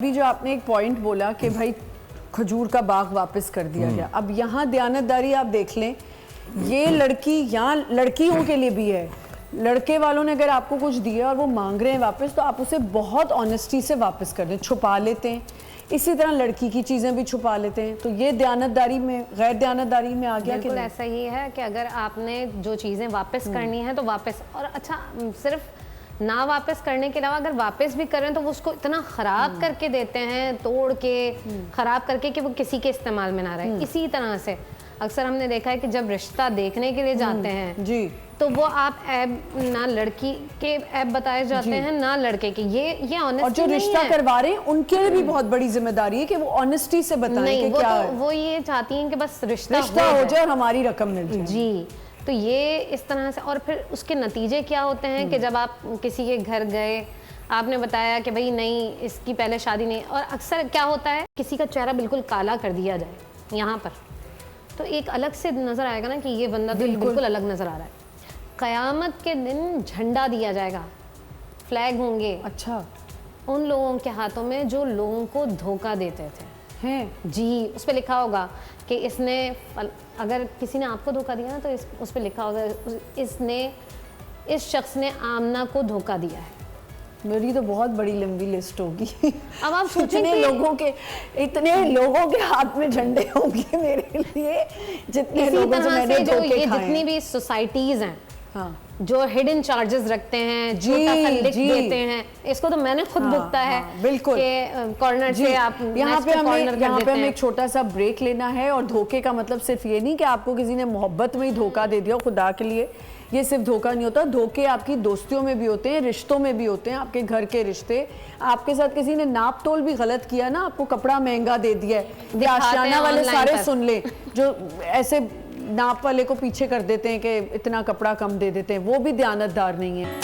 ابھی جو آپ نے ایک پوائنٹ بولا کہ بھائی کھجور کا باغ واپس کر دیا گیا، اب یہاں دیانتداری آپ دیکھ لیں، یہ لڑکی یہاں لڑکیوں کے لیے بھی ہے، لڑکے والوں نے اگر آپ کو کچھ دیا اور وہ مانگ رہے ہیں واپس تو آپ اسے بہت آنیسٹی سے واپس کر دیں، چھپا لیتے ہیں، اسی طرح لڑکی کی چیزیں بھی چھپا لیتے ہیں، تو یہ دیانتداری میں غیر دیانتداری میں آ گیا کہ بالکل ایسا ہی ہے کہ اگر آپ نے جو چیزیں واپس کرنی ہیں تو واپس، اور اچھا صرف نہ واپس کرنے کے علاوہ اگر واپس بھی کریں تو وہ اس کو اتنا خراب کر کے دیتے ہیں، توڑ کے خراب کر کے کہ وہ کسی کے استعمال میں نہ رہے۔ اسی طرح سے اکثر ہم نے دیکھا ہے کہ جب رشتہ دیکھنے کے لیے جاتے ہیں جی تو وہ آپ عیب نہ لڑکی کے عیب بتائے جاتے ہیں نہ لڑکے کے، یہ اور آنیسٹی جو نہیں رشتہ ہے۔ کروا رہے ہیں ان کے لیے بھی بہت بڑی ذمہ داری ہے کہ وہ آنیسٹی سے بتائیں نہیں، کہ کیا ہے، وہ یہ چاہتی ہیں کہ بس رشتہ ہو جائے اور ہماری رقم مل جائے۔ جی، تو یہ اس طرح سے، اور پھر اس کے نتیجے کیا ہوتے ہیں کہ جب آپ کسی کے گھر گئے، آپ نے بتایا کہ بھئی نہیں اس کی پہلے شادی نہیں، اور اکثر کیا ہوتا ہے کسی کا چہرہ بالکل کالا کر دیا جائے یہاں پر، تو ایک الگ سے نظر آئے گا نا کہ یہ بندہ تو بالکل الگ نظر آ رہا ہے۔ قیامت کے دن جھنڈا دیا جائے گا، فلیگ ہوں گے اچھا ان لوگوں کے ہاتھوں میں جو لوگوں کو دھوکہ دیتے تھے ہیں، جی، اس پہ لکھا ہوگا کہ اس نے اگر کسی نے آپ کو دھوکہ دیا نا تو اس پہ لکھا ہوگا اس شخص نے آمنہ کو دھوکہ دیا ہے۔ میری تو بہت بڑی لمبی لسٹ ہوگی، اب آپ سوچیں اتنے لوگوں کے ہاتھ میں جھنڈے ہوں گے میرے لیے، جتنے لوگوں سے میں نے دھوکے کھائے ہیں۔ جتنی بھی سوسائٹیز ہیں ہاں جو ہڈن چارجز رکھتے ہیں، چھوٹا سا لکھ دیتے ہیں، اس کو تو میں نے خود بھگتا ہے بالکل کہ کارنر سے آپ یہاں پہ ہمیں ایک چھوٹا سا بریک لینا ہے، اور دھوکے کا مطلب صرف یہ نہیں کہ آپ کو کسی نے محبت میں ہی دھوکہ دے دیا، خدا کے لیے یہ صرف دھوکہ نہیں ہوتا، دھوکے آپ کی دوستیوں میں بھی ہوتے ہیں، رشتوں میں بھی ہوتے ہیں، آپ کے گھر کے رشتے، آپ کے ساتھ کسی نے ناپ تول بھی غلط کیا نا، آپ کو کپڑا مہنگا دے دیا ہے، آشیانہ والے سارے سن لیں جو ایسے ناپ والے کو پیچھے کر دیتے ہیں کہ اتنا کپڑا کم دے دیتے ہیں، وہ بھی دیانتدار نہیں ہے۔